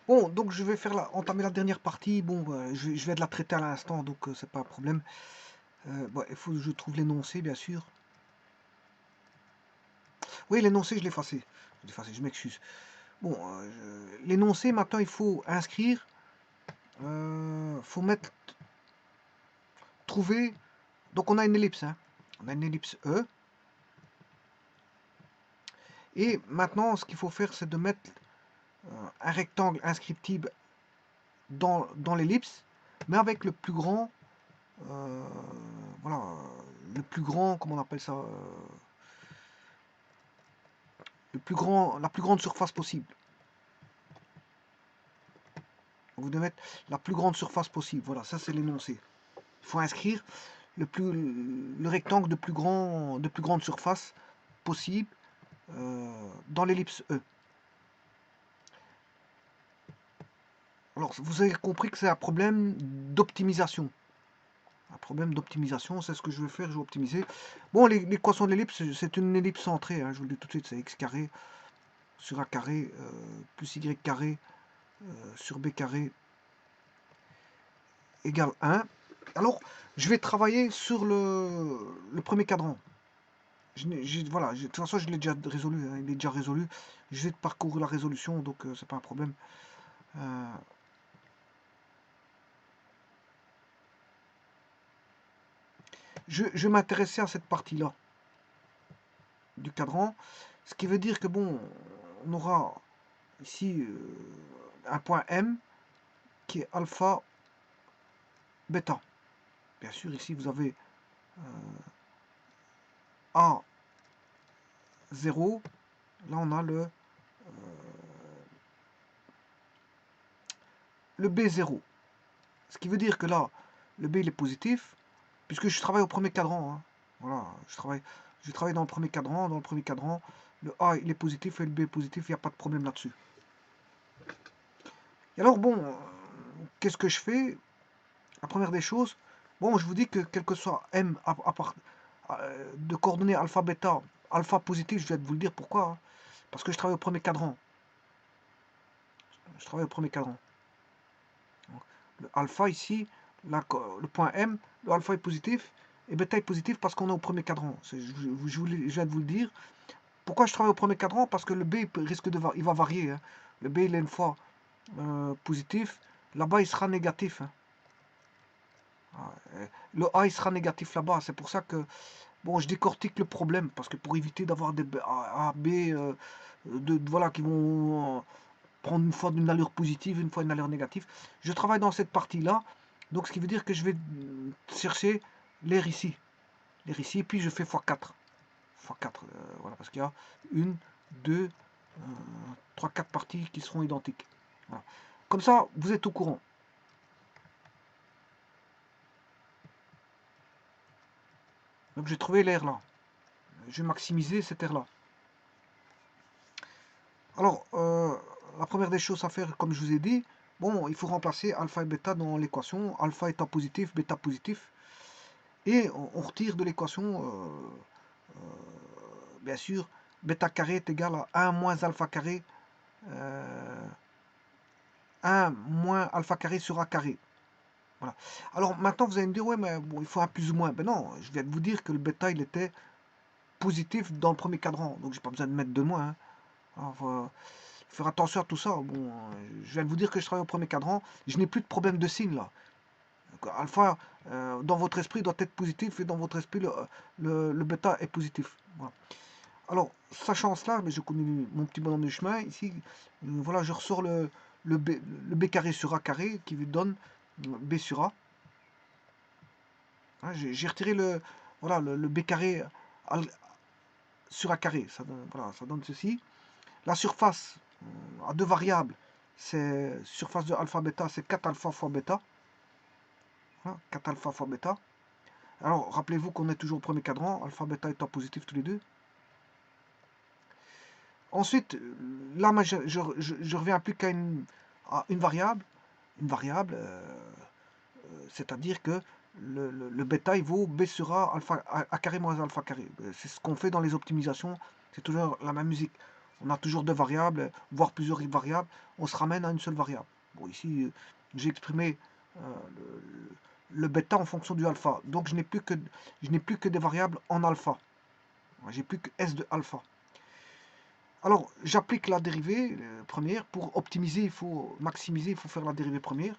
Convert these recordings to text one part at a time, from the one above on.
Bon, donc je vais entamer la dernière partie. Bon, je vais de la traiter à l'instant, donc c'est pas un problème. Bon, il faut que je trouve l'énoncé, bien sûr. Oui, l'énoncé, je l'ai effacé. Je l'ai effacé, je m'excuse. Bon, l'énoncé, maintenant, il faut inscrire. Faut mettre, trouver. Donc, on a une ellipse, hein. On a une ellipse E. Et maintenant, ce qu'il faut faire, c'est de mettre un rectangle inscriptible dans l'ellipse, mais avec le plus grand, voilà, le plus grand, comment on appelle ça, la plus grande surface possible. Vous devez mettre la plus grande surface possible. Voilà, ça c'est l'énoncé. Il faut inscrire le rectangle de plus grande surface possible dans l'ellipse E. Alors, vous avez compris que c'est un problème d'optimisation. Un problème d'optimisation, c'est ce que je vais faire, je vais optimiser. Bon, l'équation de l'ellipse, c'est une ellipse centrée, hein, je vous le dis tout de suite, c'est x carré sur a carré plus y carré sur b carré égale 1. Alors, je vais travailler sur le premier cadran. Voilà, de toute façon, je l'ai déjà résolu, hein, il est déjà résolu. Je vais parcourir la résolution, donc c'est pas un problème. Je vais m'intéresser à cette partie-là du cadran, ce qui veut dire que bon, on aura ici un point M qui est alpha, bêta. Bien sûr, ici vous avez A 0, là on a le B0. Ce qui veut dire que là, le B il est positif, puisque je travaille au premier cadran. Hein. Voilà, je travaille dans le premier cadran. Dans le premier cadran, le A il est positif et le B est positif, il n'y a pas de problème là-dessus. Et alors bon, qu'est-ce que je fais? La première des choses, bon, je vous dis que quel que soit M de coordonnées alpha, bêta, alpha positif, je vais vous le dire pourquoi. Hein. Parce que je travaille au premier cadran. Je travaille au premier cadran. Donc, le alpha ici, le point M, le alpha est positif et bêta est positif parce qu'on est au premier cadran. Je viens de vous le dire. Pourquoi je travaille au premier cadran? Parce que le B il va varier. Hein. Le B il est une fois positif, là-bas il sera négatif. Hein. Le A il sera négatif là-bas. C'est pour ça que bon, je décortique le problème parce que pour éviter d'avoir des A, B voilà, qui vont prendre une fois une allure positive, une fois une allure négative. Je travaille dans cette partie-là, donc ce qui veut dire que je vais chercher l'air ici. L'air ici, puis je fais x4. x4, voilà, parce qu'il y a une, deux, trois, quatre parties qui seront identiques. Voilà. Comme ça, vous êtes au courant. Donc j'ai trouvé l'air là. Je vais maximiser cet air là. Alors, la première des choses à faire, comme je vous ai dit, bon, il faut remplacer alpha et bêta dans l'équation. Alpha étant positif, bêta positif. Et on retire de l'équation, bien sûr, bêta carré est égal à 1 moins alpha carré, 1 moins alpha carré sur a carré. Voilà. Alors maintenant, vous allez me dire, ouais, mais bon, il faut un plus ou moins. Ben non, je viens de vous dire que le bêta, il était positif dans le premier cadran. Donc, j'ai pas besoin de mettre de moins. Hein. Alors, faire attention à tout ça. Bon, je viens de vous dire que je travaille au premier cadran. Je n'ai plus de problème de signe là. Alpha, dans votre esprit, doit être positif et dans votre esprit, le bêta est positif. Voilà. Alors, sachant cela, mais je connais mon petit bonhomme de chemin. Ici, voilà, je ressors le B carré sur A carré qui vous donne B sur A. Hein, j'ai retiré voilà, le B carré sur A carré. Voilà, ça donne ceci. La surface à deux variables, c'est surface de alpha bêta, c'est 4 alpha fois bêta. Voilà, 4 alpha fois bêta. Alors, rappelez-vous qu'on est toujours au premier cadran, alpha bêta étant positif tous les deux. Ensuite, là, je reviens plus qu'à une variable. Une variable, c'est-à-dire que le bêta, il vaut B sur A, alpha, A carré moins alpha carré. C'est ce qu'on fait dans les optimisations. C'est toujours la même musique. on a toujours deux variables, voire plusieurs variables, on se ramène à une seule variable. Bon, ici, j'ai exprimé le bêta en fonction du alpha. Donc, je n'ai plus que des variables en alpha. J'ai plus que S de alpha. Alors, j'applique la dérivée première. Pour optimiser, il faut maximiser, il faut faire la dérivée première.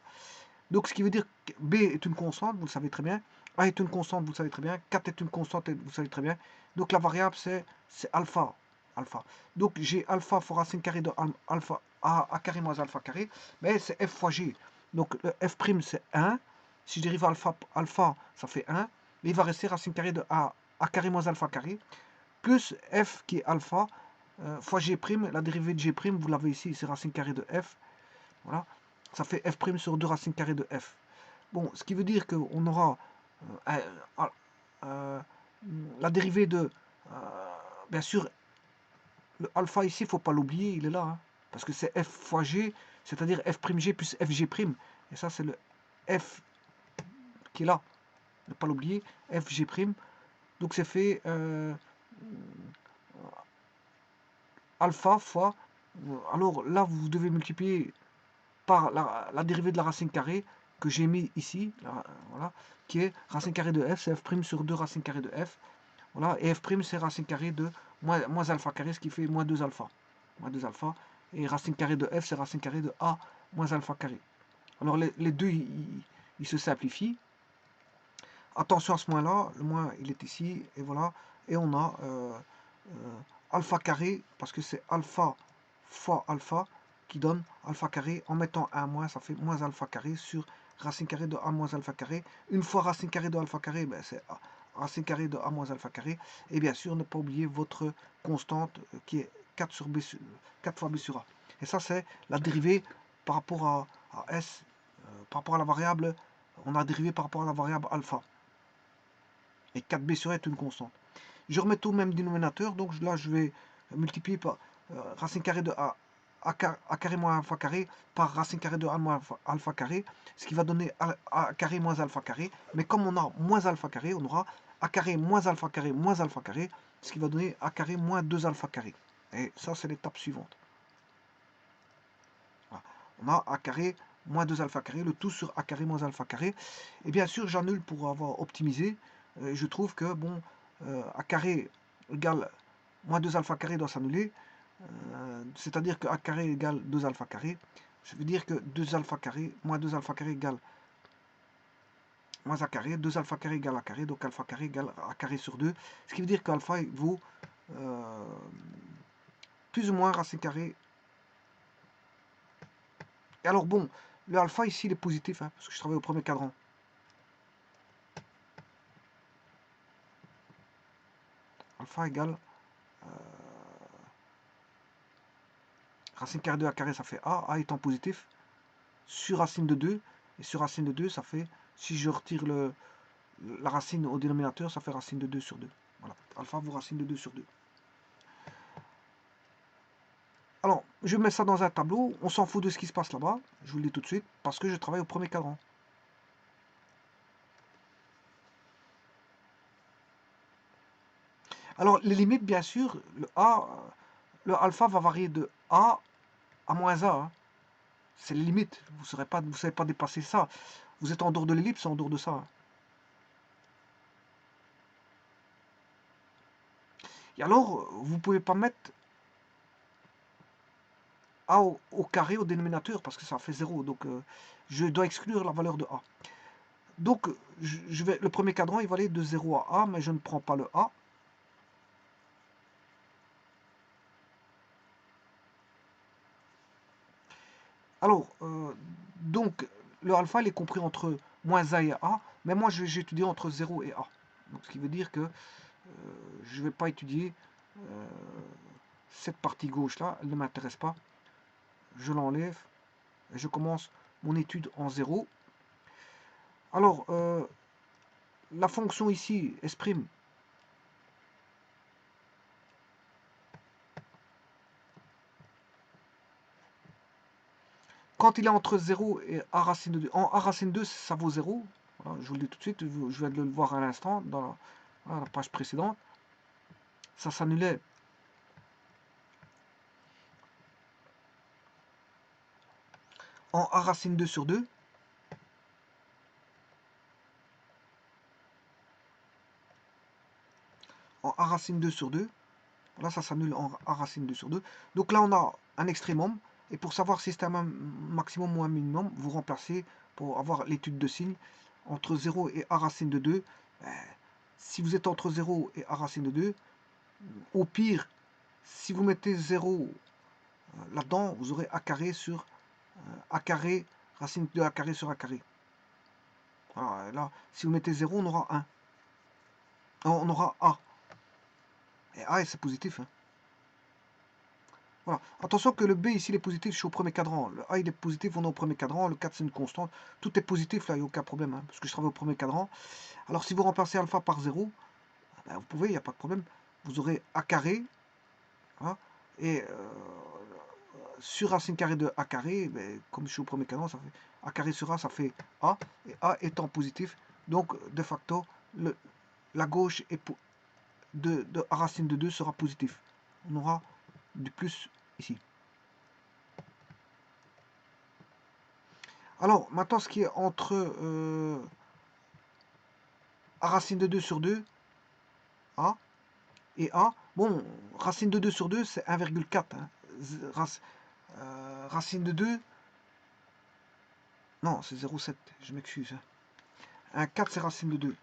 Donc, ce qui veut dire que B est une constante, vous le savez très bien. A est une constante, vous le savez très bien. 4 est une constante, vous le savez très bien. Donc, la variable, c'est alpha. Alpha. Donc, j'ai alpha fois racine carrée de alpha a carré moins alpha carré. Mais c'est f fois g. Donc, le f', c'est 1. Si je dérive alpha, ça fait 1. Mais il va rester racine carrée de a carré moins alpha carré. Plus f qui est alpha fois g'. La dérivée de g', vous l'avez ici, c'est racine carrée de f. Voilà. Ça fait f' sur 2 racine carrée de f. Bon, ce qui veut dire qu'on aura la dérivée de... bien sûr, le alpha ici, il ne faut pas l'oublier, il est là. Hein, parce que c'est f fois g, c'est-à-dire f'g plus fg'. Et ça, c'est le f qui est là. Ne pas l'oublier, fg'. Donc, c'est fait alpha fois... alors là, vous devez multiplier par la dérivée de la racine carrée que j'ai mis ici, là, voilà, qui est racine carrée de f, c'est f' sur 2 racine carrée de f. Voilà, et f' c'est racine carrée de moins alpha carré, ce qui fait moins 2 alpha. Moins 2 alpha. Et racine carrée de f, c'est racine carrée de a moins alpha carré. Alors les deux, ils se simplifient. Attention à ce moins-là, le moins il est ici, et voilà. Et on a alpha carré, parce que c'est alpha fois alpha, qui donne alpha carré. En mettant 1 moins, ça fait moins alpha carré sur racine carrée de a moins alpha carré. Une fois racine carrée de alpha carré, ben c'est racine carrée de a moins alpha carré. Et bien sûr, ne pas oublier votre constante qui est 4 fois b sur a. Et ça, c'est la dérivée par rapport à s, par rapport à la variable, on a dérivé par rapport à la variable alpha. Et 4b sur a est une constante. Je remets tout au même dénominateur, donc là, je vais multiplier par racine carrée de a carré moins alpha carré par racine carrée de a moins alpha carré, ce qui va donner a carré moins alpha carré. Mais comme on a moins alpha carré, on aura a carré moins alpha carré moins alpha carré, ce qui va donner a carré moins 2 alpha carré. Et ça, c'est l'étape suivante. Voilà. On a a carré moins 2 alpha carré, le tout sur a carré moins alpha carré. Et bien sûr, j'annule pour avoir optimisé. Je trouve que, bon, a carré égale moins 2 alpha carré doit s'annuler. C'est-à-dire que a carré égale 2 alpha carré. Ça veut dire que 2 alpha carré, moins 2 alpha carré égale moins a carré, 2 alpha carré égale a carré, donc alpha carré égale a carré sur 2. Ce qui veut dire qu'alpha vaut plus ou moins racine carrée. Et alors bon, le alpha ici il est positif, hein, parce que je travaille au premier cadran. Alpha égale racine carrée de a carré, ça fait a étant positif, sur racine de 2, et sur racine de 2, ça fait, si je retire la racine au dénominateur, ça fait racine de 2 sur 2. Voilà, alpha vaut racine de 2 sur 2. Alors, je mets ça dans un tableau, on s'en fout de ce qui se passe là-bas, je vous le dis tout de suite, parce que je travaille au premier cadran. Alors, les limites, bien sûr, le alpha va varier de a à moins a. Hein. C'est les limites, vous ne savez pas dépasser ça. Vous êtes en dehors de l'ellipse, en dehors de ça. Hein. Et alors, vous ne pouvez pas mettre a au carré au dénominateur, parce que ça fait 0. Donc, je dois exclure la valeur de a. Donc, le premier cadran, il va aller de 0 à a, mais je ne prends pas le a. Alors, donc, le alpha, il est compris entre moins a et a, mais moi, j'ai étudié entre 0 et a. Donc, ce qui veut dire que je ne vais pas étudier cette partie gauche-là, elle ne m'intéresse pas. Je l'enlève et je commence mon étude en 0. Alors, la fonction ici, S', quand il est entre 0 et a racine de 2, en a racine 2, ça vaut 0. Voilà, je vous le dis tout de suite, je viens de le voir à l'instant dans la page précédente. Ça s'annulait en A racine 2 sur 2. En A racine 2 sur 2. Là, ça s'annule en A racine 2 sur 2. Donc là, on a un extrémum. Et pour savoir si c'est un maximum ou un minimum, vous remplacez pour avoir l'étude de signe entre 0 et A racine de 2. Si vous êtes entre 0 et A racine de 2, au pire, si vous mettez 0 là-dedans, vous aurez A carré sur A carré, racine de A carré sur A carré. Voilà, là, si vous mettez 0, on aura 1. On aura A. Et A, c'est positif. Hein. Voilà. Attention que le B ici il est positif, je suis au premier cadran. Le A il est positif, on est au premier cadran. Le 4 c'est une constante. Tout est positif là, il n'y a aucun problème. Hein, parce que je travaille au premier cadran. Alors si vous remplacez alpha par 0, ben, vous pouvez, il n'y a pas de problème. Vous aurez A carré. Voilà, et sur racine carrée de A carré, ben, comme je suis au premier cadran, ça fait A carré sur A, ça fait A. Et A étant positif, donc de facto, la gauche de A racine de 2 sera positif. On aura du plus ici. Alors, maintenant, ce qui est entre A racine de 2 sur 2, A, et A, bon, racine de 2 sur 2, c'est 1,4. Hein. Racine de 2, non, c'est 0,7, je m'excuse. Un 4, c'est racine de 2.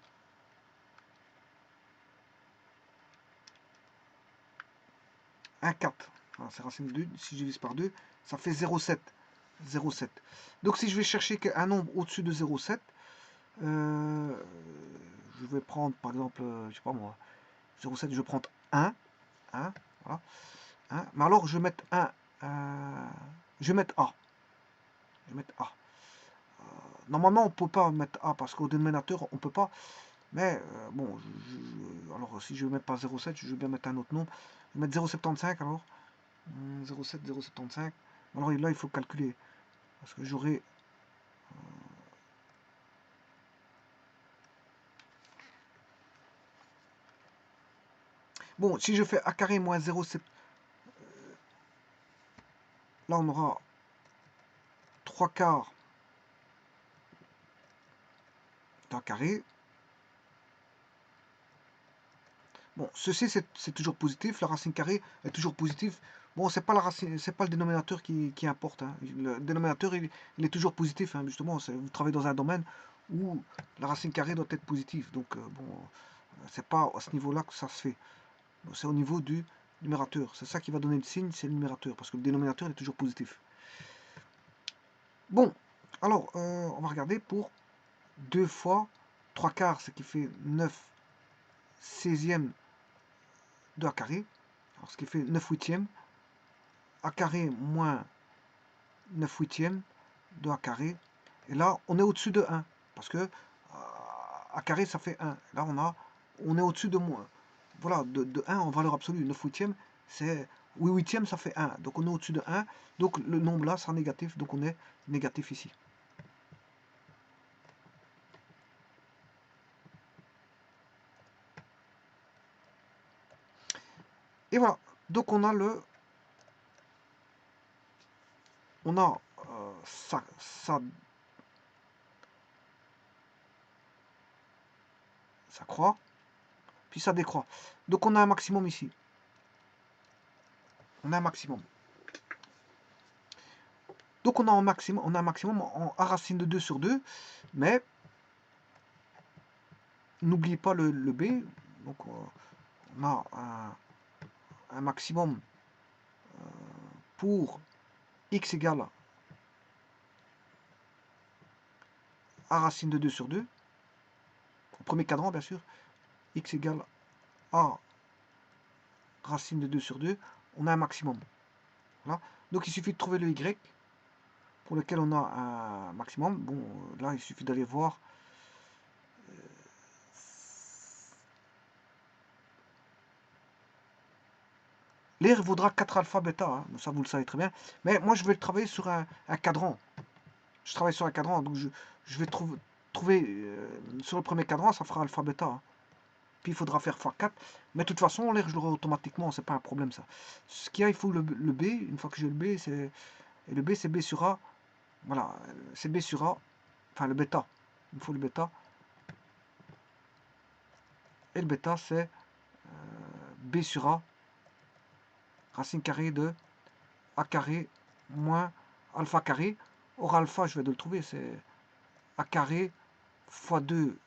Un 4, c'est racine de 2, si je divise par 2, ça fait 0,7. 0,7. Donc si je vais chercher un nombre au-dessus de 0,7, je vais prendre par exemple, je sais pas moi, 0,7, je vais prendre 1, 1, voilà, 1. Mais alors je vais mettre 1, je vais mettre A. Je vais mettre A. Normalement on ne peut pas mettre A parce qu'au dénominateur on ne peut pas. Mais bon, alors si je ne mets pas 0,7, je vais bien mettre un autre nombre. Je vais mettre 0,75 alors. 0,7, 0,75. Alors là il faut calculer. Parce que j'aurai... Bon, si je fais A carré moins 0,7... Là on aura 3 quarts d'un carré. Bon, ceci c'est toujours positif, la racine carrée est toujours positive. Bon, c'est pas la racine, c'est pas le dénominateur qui importe. Hein. Le dénominateur il est toujours positif, hein, justement. Vous travaillez dans un domaine où la racine carrée doit être positive. Donc bon, c'est pas à ce niveau-là que ça se fait. C'est au niveau du numérateur. C'est ça qui va donner le signe, c'est le numérateur, parce que le dénominateur est toujours positif. Bon, alors on va regarder pour 2 fois 3 quarts, ce qui fait 9 16e de A carré. Alors, ce qui fait 9 huitièmes. A carré moins 9 huitièmes de A carré. Et là, on est au-dessus de 1. Parce que A carré, ça fait 1. Là, on est au-dessus de moins. Voilà, de 1 en valeur absolue. 9 huitièmes, c'est 8 huitièmes, ça fait 1. Donc, on est au-dessus de 1. Donc, le nombre là sera négatif. Donc, on est négatif ici. Et voilà. Donc, on a ça croît, puis ça décroît. Donc on a un maximum ici. On a un maximum. Donc on a un maximum en A racine de 2 sur 2, mais n'oubliez pas le B. Donc on a un maximum pour x égale A racine de 2 sur 2. Au premier cadran, bien sûr. X égale A racine de 2 sur 2. On a un maximum. Voilà. Donc il suffit de trouver le y pour lequel on a un maximum. Bon, là, il suffit d'aller voir. L'air vaudra 4 alpha bêta, hein. Ça vous le savez très bien. Mais moi je vais le travailler sur un cadran. Je travaille sur un cadran, donc je vais trouver sur le premier cadran, ça fera alpha bêta. Hein. Puis il faudra faire x4. Mais de toute façon, l'air je l'aurai automatiquement, c'est pas un problème ça. Ce qu'il y a, il faut le B. Une fois que j'ai le B, c'est. Et le B c'est B sur A Voilà, c'est B sur A, enfin le bêta, il me faut le bêta. Et le bêta, c'est B sur A, racine carrée de A carré moins alpha carré. Or, alpha, je vais de le trouver, c'est A carré fois 2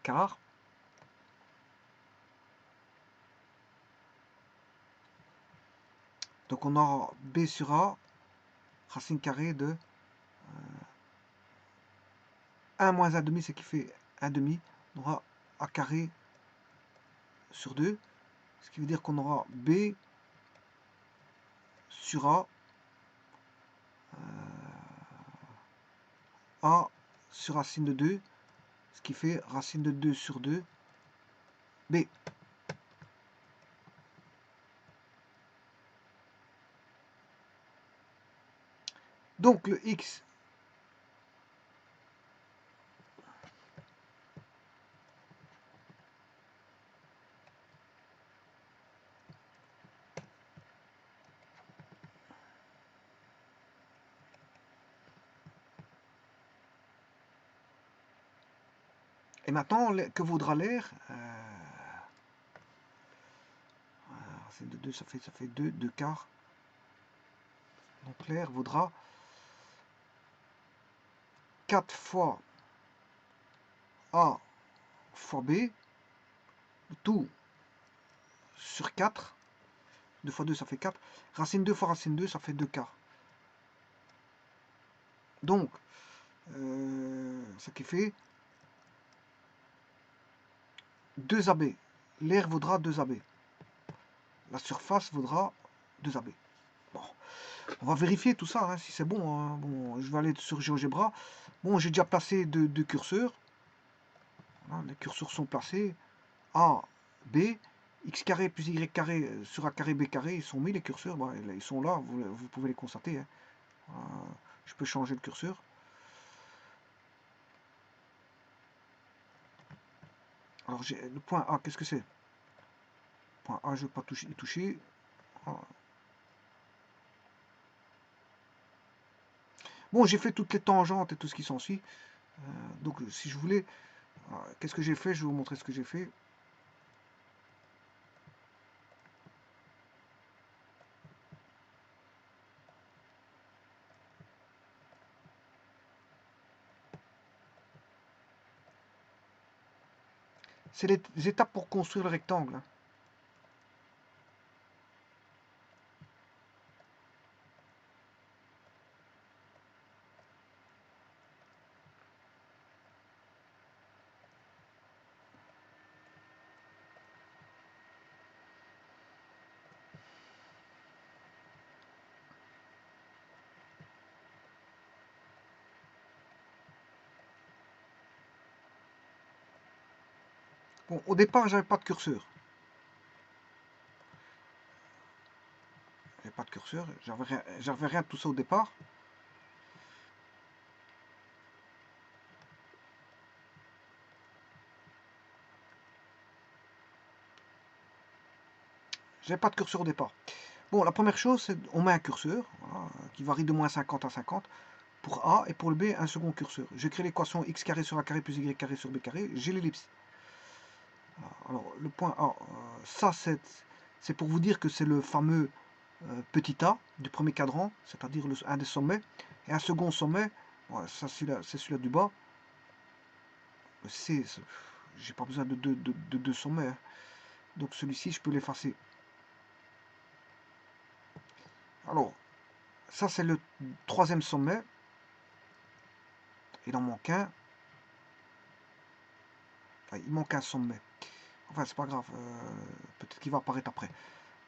quart. Donc, on aura B sur A, racine carrée de 1 moins 1 demi, ce qui fait 1 demi. On aura A carré sur 2, ce qui veut dire qu'on aura B sur A sur racine de 2, ce qui fait racine de 2 sur 2, B. Donc le X, et maintenant, que vaudra l'air racine de 2, ça fait 2, 2 quarts. Donc l'air vaudra 4 fois A fois B, tout sur 4. 2 fois 2, ça fait 4. Racine 2 fois racine 2, ça fait 2 quarts. Donc, ce qui fait 2 AB. L'air vaudra 2 AB. La surface vaudra 2 AB. Bon, on va vérifier tout ça, hein, si c'est bon, hein. Bon, je vais aller sur GeoGebra. Bon, j'ai déjà placé deux curseurs. Voilà, les curseurs sont placés. A, B, x carré plus y carré sur a carré b carré, ils sont mis les curseurs, bon, ils sont là, vous pouvez les constater. Hein. Je peux changer le curseur. Alors j'ai le point A, qu'est-ce que c'est? Point A, je ne veux pas y toucher. Ah. Bon, j'ai fait toutes les tangentes et tout ce qui s'ensuit. Donc si je voulais, qu'est-ce que j'ai fait? Je vais vous montrer ce que j'ai fait. C'est les étapes pour construire le rectangle. Hein. Bon, au départ, j'avais pas de curseur. J'avais pas de curseur, j'avais rien de tout ça au départ. J'avais pas de curseur au départ. Bon, la première chose, c'est on met un curseur, voilà, qui varie de moins 50 à 50. Pour A et pour le B, un second curseur. Je crée l'équation x carré sur a carré plus y carré sur b carré. J'ai l'ellipse. Alors, le point A, ça c'est pour vous dire que c'est le fameux petit a du premier cadran, c'est-à-dire un des sommets. Et un second sommet, ouais, ça c'est celui-là du bas. J'ai pas besoin de deux sommets. Hein. Donc celui-ci, je peux l'effacer. Alors, ça c'est le troisième sommet. Il en manque un. Enfin, il manque un sommet. Enfin, c'est pas grave. Peut-être qu'il va apparaître après.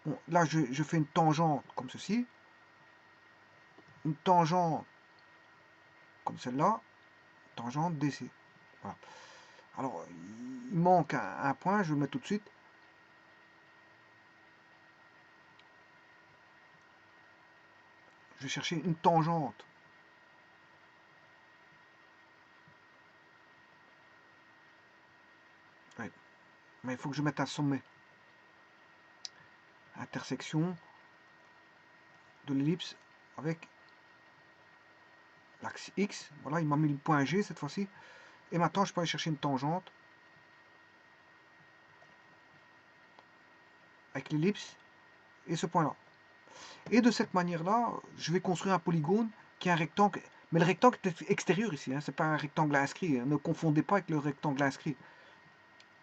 Bon, là, je fais une tangente comme ceci. Une tangente comme celle-là. Tangente DC. Voilà. Alors, il manque un point. Je vais le mettre tout de suite. Je vais chercher une tangente. Oui. Mais il faut que je mette un sommet. Intersection de l'ellipse avec l'axe X. Voilà, il m'a mis le point G cette fois-ci. Et maintenant, je peux aller chercher une tangente avec l'ellipse et ce point-là. Et de cette manière-là, je vais construire un polygone qui est un rectangle. Mais le rectangle est extérieur ici, hein, c'est pas un rectangle inscrit. Hein, ne confondez pas avec le rectangle inscrit.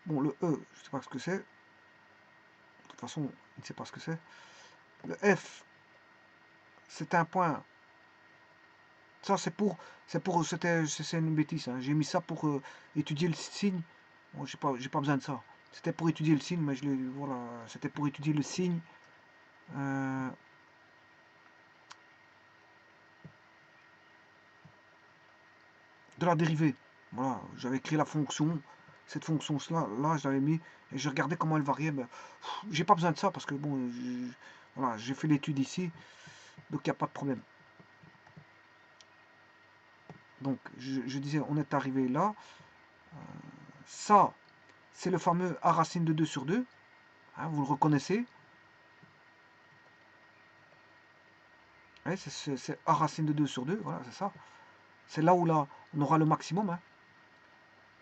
Bon, le E, je ne sais pas ce que c'est. De toute façon, il ne sait pas ce que c'est. Le F, c'est un point. Ça, c'est une bêtise. Hein. J'ai mis ça pour étudier le signe. Bon, j'ai pas besoin de ça. C'était pour étudier le signe, mais voilà, c'était pour étudier le signe. De la dérivée. Voilà, j'avais créé la fonction, cette fonction-là, là, je l'avais mis, et je regardais comment elle variait. Ben, j'ai pas besoin de ça parce que bon, voilà, j'ai fait l'étude ici, donc il n'y a pas de problème. Donc, je disais, on est arrivé là. Ça, c'est le fameux a racine de 2 sur 2. Hein, vous le reconnaissez. Ouais, c'est a racine de 2 sur 2, voilà, c'est ça. C'est là où là, on aura le maximum. Hein.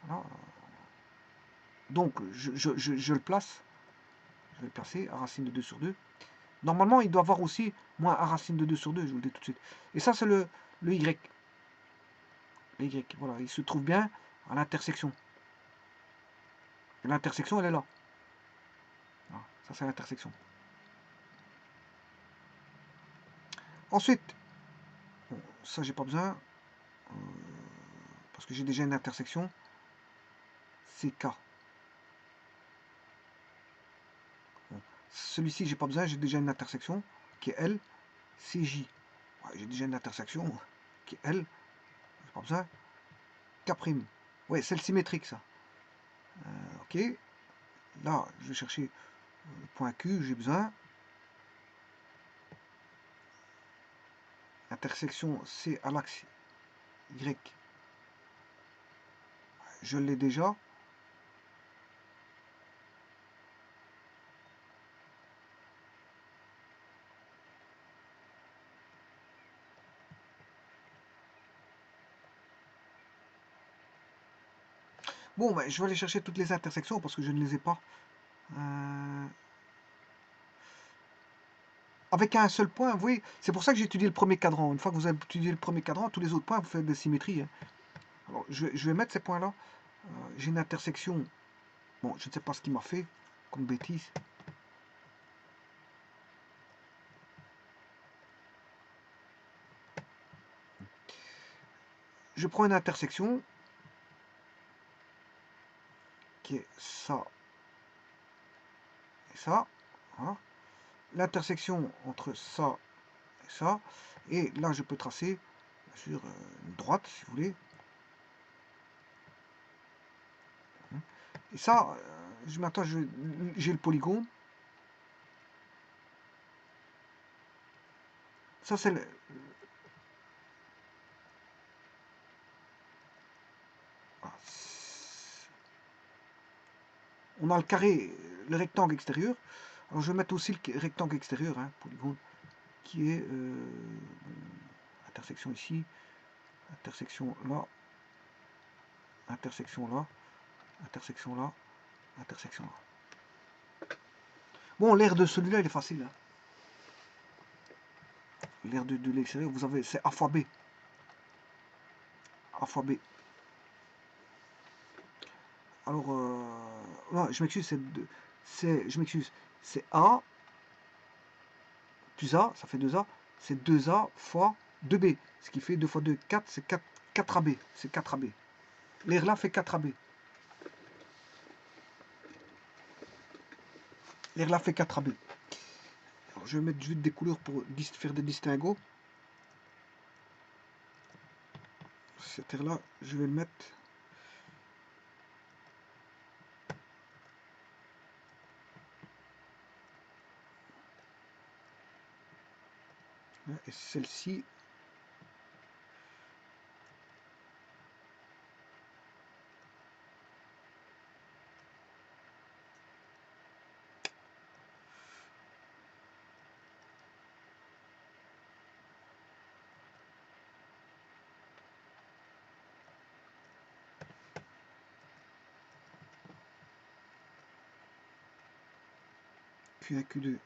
Voilà. Donc, je le place. Je vais le placer, a racine de 2 sur 2. Normalement, il doit avoir aussi moins a racine de 2 sur 2, je vous le dis tout de suite. Et ça, c'est le Y. Le Y, voilà, il se trouve bien à l'intersection. L'intersection, elle est là. Voilà, ça, c'est l'intersection. Ensuite, bon, ça, j'ai pas besoin, parce que j'ai déjà une intersection. C'est K. Bon, celui-ci, j'ai pas besoin, j'ai déjà une intersection qui est L. C'est J. Ouais, j'ai déjà une intersection qui est L. J'ai pas besoin. K'. Ouais, c'est le symétrique, ça. Ok. Là, je vais chercher le point Q, j'ai besoin. Intersection C à l'axe Y. Je l'ai déjà. Bon, ben, je vais aller chercher toutes les intersections parce que je ne les ai pas. Avec un seul point, vous voyez, c'est pour ça que j'ai étudié le premier cadran. Une fois que vous avez étudié le premier cadran, tous les autres points, vous faites des symétries. Hein. Alors, je vais mettre ces points-là. J'ai une intersection. Bon, je ne sais pas ce qu'il m'a fait comme bêtise. Je prends une intersection qui est ça et ça. Voilà. L'intersection entre ça et ça. Et là, je peux tracer, bien sûr, une droite, si vous voulez. Et ça, maintenant, j'ai le polygone. Ça, c'est le... On a le carré, le rectangle extérieur. Alors, je vais mettre aussi le rectangle extérieur, hein, polygone, qui est intersection ici, intersection là, intersection là, intersection là, intersection là. Bon, l'air de celui-là, il est facile. Hein. L'air de l'extérieur, vous avez, c'est A fois B. A fois B. Alors, non, je m'excuse, je m'excuse, c'est A plus A, ça fait 2A, c'est 2A fois 2B, ce qui fait 2 fois 2, 4, c'est 4AB, c'est 4AB. L'air là fait 4AB. L'air là fait 4AB. Alors, je vais mettre juste des couleurs pour faire des distinguos. Cet air là, je vais le mettre. Et celle-ci, Q1, Q2.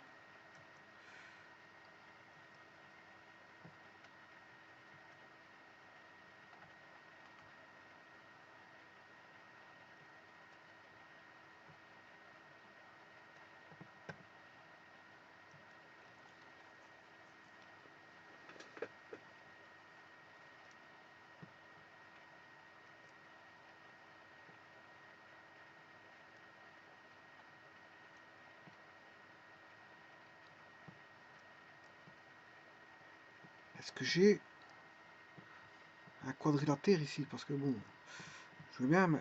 Est-ce que j'ai un quadrilatère ici? Parce que bon, je veux bien, mais...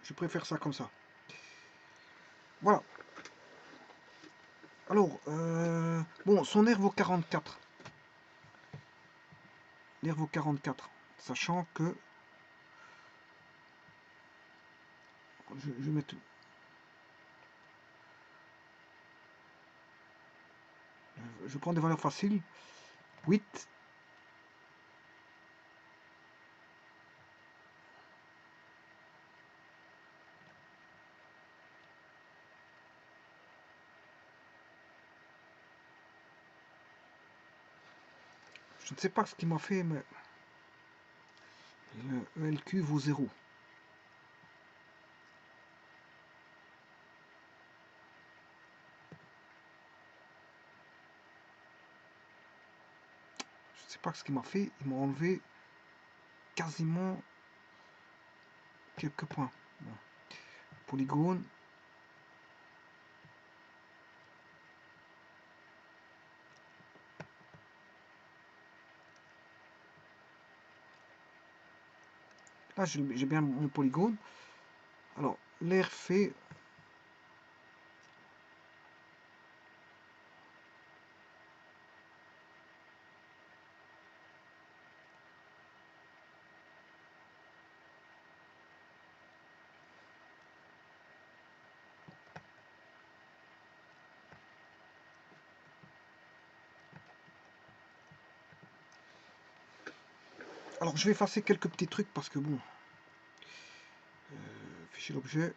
Je préfère ça comme ça. Voilà. Alors, bon, son air vaut 44. L'air vaut 44. Sachant que... Je vais mettre... Je prends des valeurs faciles. 8. Je ne sais pas ce qu'il m'a fait, mais... Le ELQ vaut 0. Je ne sais pas ce qu'il m'a fait. Il m'a enlevé quasiment quelques points. Bon. Polygone. Là, j'ai bien mon polygone. Alors, l'air fait... Alors, je vais effacer quelques petits trucs parce que bon... fichier d'objet...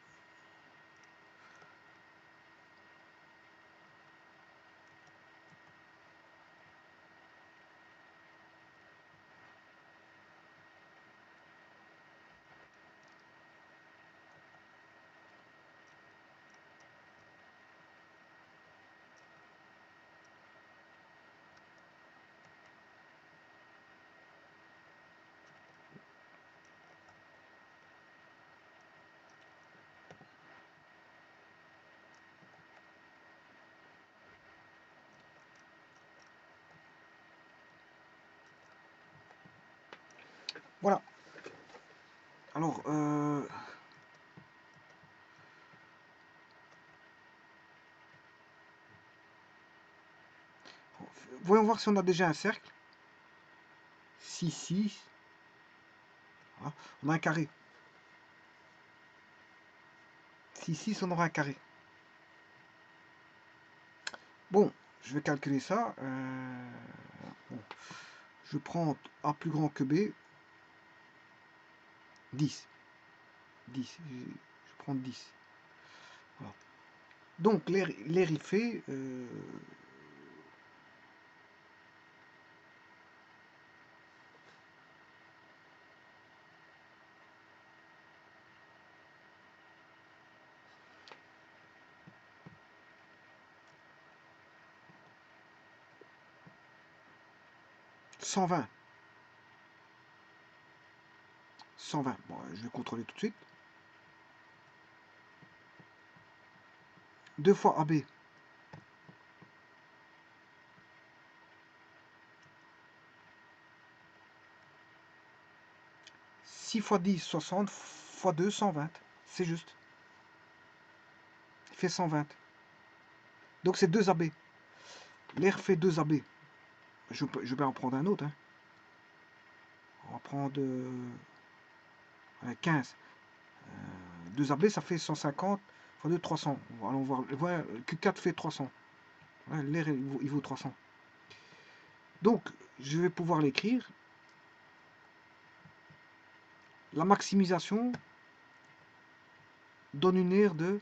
Voilà. Alors, voyons voir si on a déjà un cercle. 6, 6. Voilà. On a un carré. 6, 6, on aura un carré. Bon, je vais calculer ça. Bon. Je prends A plus grand que B. 10. 10. Je prends 10. Voilà. Donc, l'air il fait... 120. 120. Bon, je vais contrôler tout de suite. 2 fois AB. 6 fois 10, 60 fois 2, 120. C'est juste. Il fait 120. Donc c'est 2 AB. L'air fait 2 AB. Je peux en prendre un autre. Hein. On va prendre 15. 2 AB, ça fait 150 fois 2, 300. Allons voir. Voilà, Q4 fait 300. Voilà, l'air, il vaut 300. Donc, je vais pouvoir l'écrire. La maximisation donne une aire de...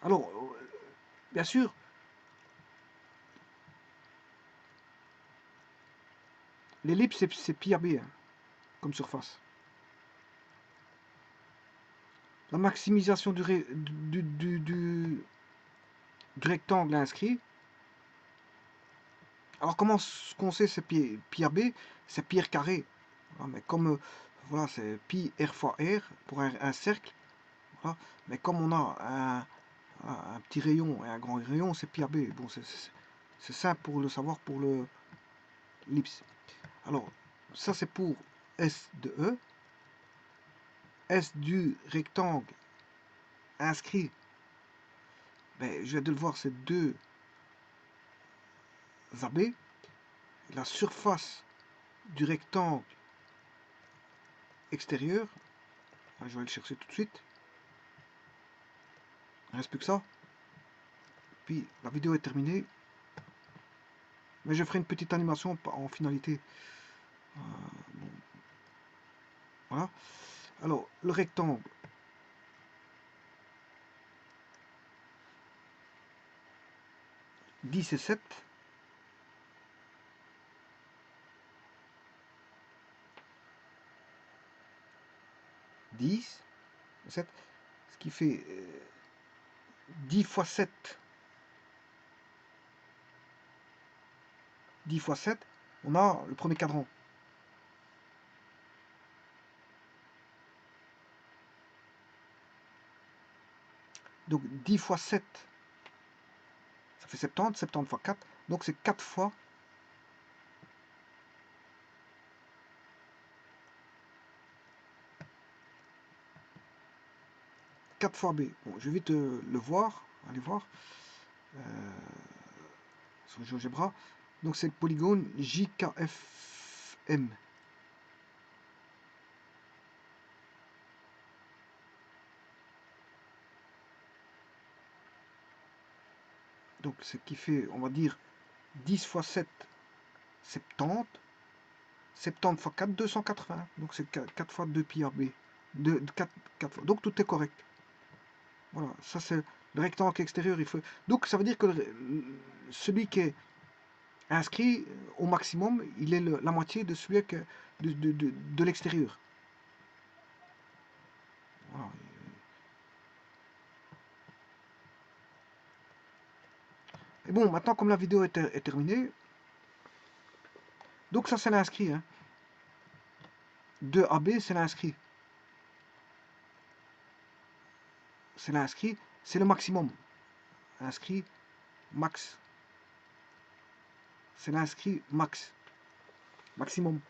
Alors, bien sûr, l'ellipse, c'est pi AB, hein, comme surface. La maximisation du rectangle inscrit. Alors, comment qu'on sait c'est pi AB? C'est pi r carré. Voilà, mais comme, voilà, c'est pi r fois r pour un cercle. Voilà. Mais comme on a un petit rayon et un grand rayon, c'est pi AB. Bon, c'est simple pour le savoir pour l'ellipse. Alors, ça c'est pour S de E. S du rectangle inscrit, ben, je viens de le voir, c'est 2 AB. La surface du rectangle extérieur, je vais le chercher tout de suite. Il ne reste plus que ça. Puis la vidéo est terminée. Mais je ferai une petite animation en finalité. Bon. Voilà. Alors, le rectangle. « 10 et 7. « 10 et 7. Ce qui fait 10 fois 7. 10 fois 7, on a le premier cadran. Donc 10 fois 7, ça fait 70, 70 fois 4, donc c'est 4 fois 4 fois B. Bon, je vais vite le voir, allez voir, sur le GeoGebra. Donc c'est le polygone JKFM. Donc ce qui fait, on va dire, 10 fois 7, 70. 70 fois 4, 280. Donc c'est 4 fois 2 pi RB. 4 fois. Donc tout est correct. Voilà, ça c'est le rectangle extérieur. Donc ça veut dire que celui qui est inscrit au maximum, il est la moitié de celui de l'extérieur. Voilà. Et bon, maintenant comme la vidéo est terminée, donc ça c'est l'inscrit. Hein. 2AB c'est l'inscrit. C'est l'inscrit, c'est le maximum. Inscrit max. C'est l'inscrit max. Maximum.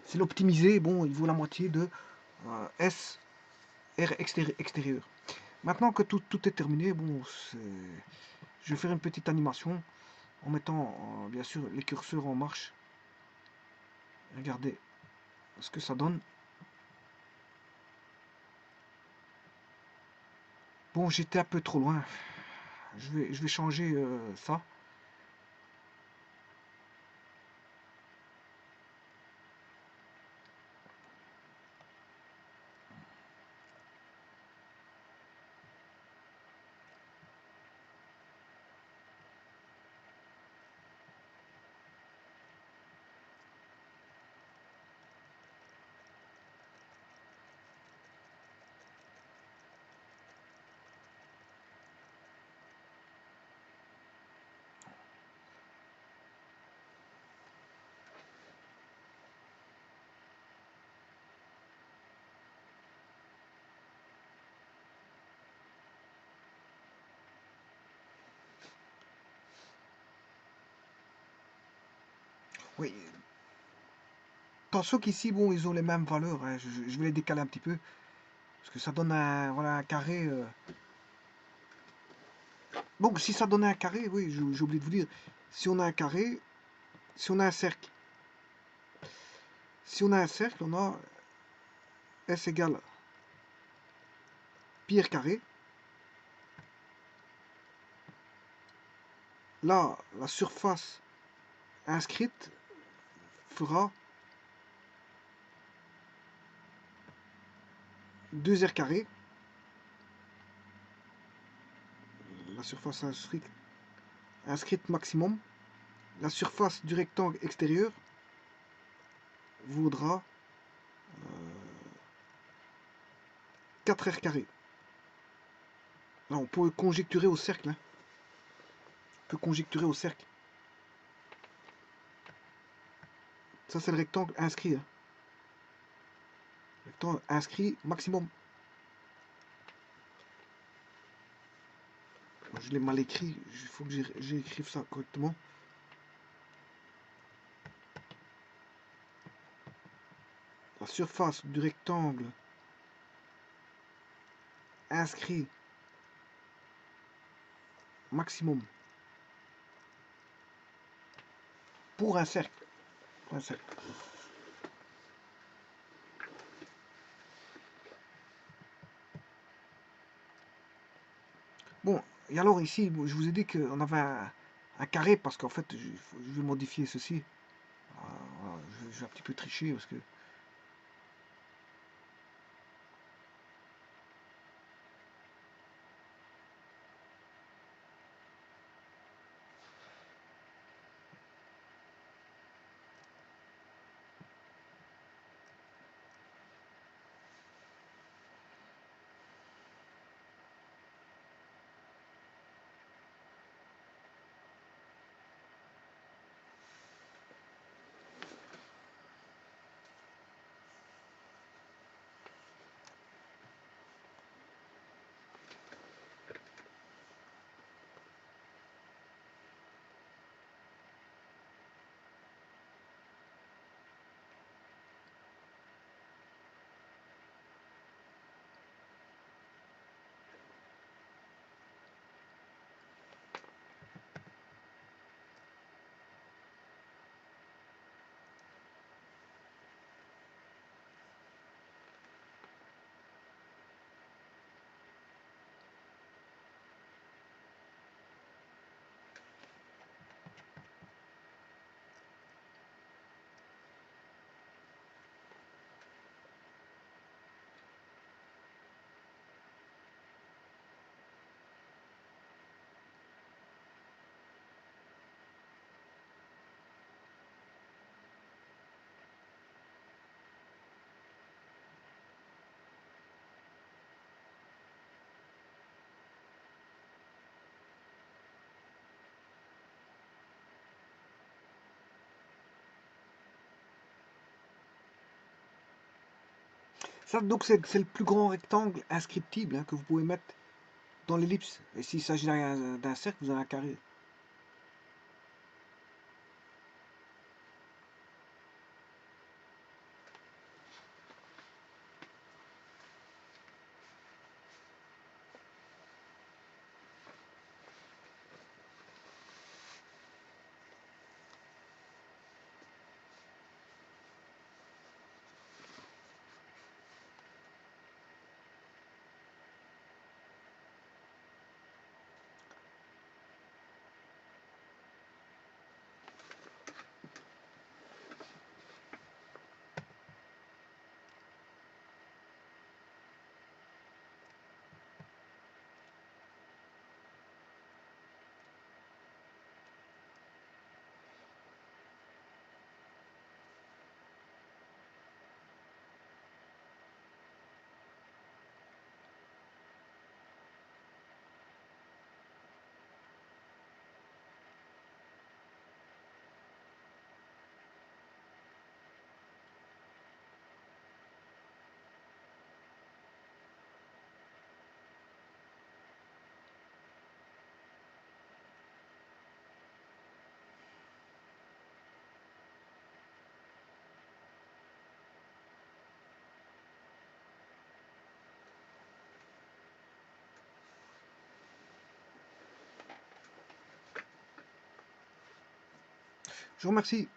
C'est l'optimisé, bon, il vaut la moitié de S R extérieur. Maintenant que tout est terminé, bon, je vais faire une petite animation en mettant bien sûr les curseurs en marche. Regardez ce que ça donne. Bon, j'étais un peu trop loin. Je vais changer ça. Oui. Attention qu'ici, bon, ils ont les mêmes valeurs. Hein. Je vais les décaler un petit peu. Parce que ça donne un, voilà, un carré. Bon, si ça donnait un carré, oui, j'ai oublié de vous dire. Si on a un carré, si on a un cercle, Si on a un cercle, on a S égale pi r carré. Là, la surface inscrite fera 2r carré. La surface inscrite maximum. La surface du rectangle extérieur vaudra 4r carré. Là, on peut conjecturer au cercle. Hein. On peut conjecturer au cercle. Ça, c'est le rectangle inscrit. Hein. Rectangle inscrit maximum. Je l'ai mal écrit. Il faut que j'écrive ça correctement. La surface du rectangle inscrit maximum pour un cercle. Pour un cercle. Bon, et alors ici, je vous ai dit qu'on avait un carré parce qu'en fait, je vais modifier ceci. Voilà, je vais un petit peu tricher parce que ça, donc c'est le plus grand rectangle inscriptible hein, que vous pouvez mettre dans l'ellipse. Et s'il s'agit d'un cercle, vous avez un carré. Je vous remercie.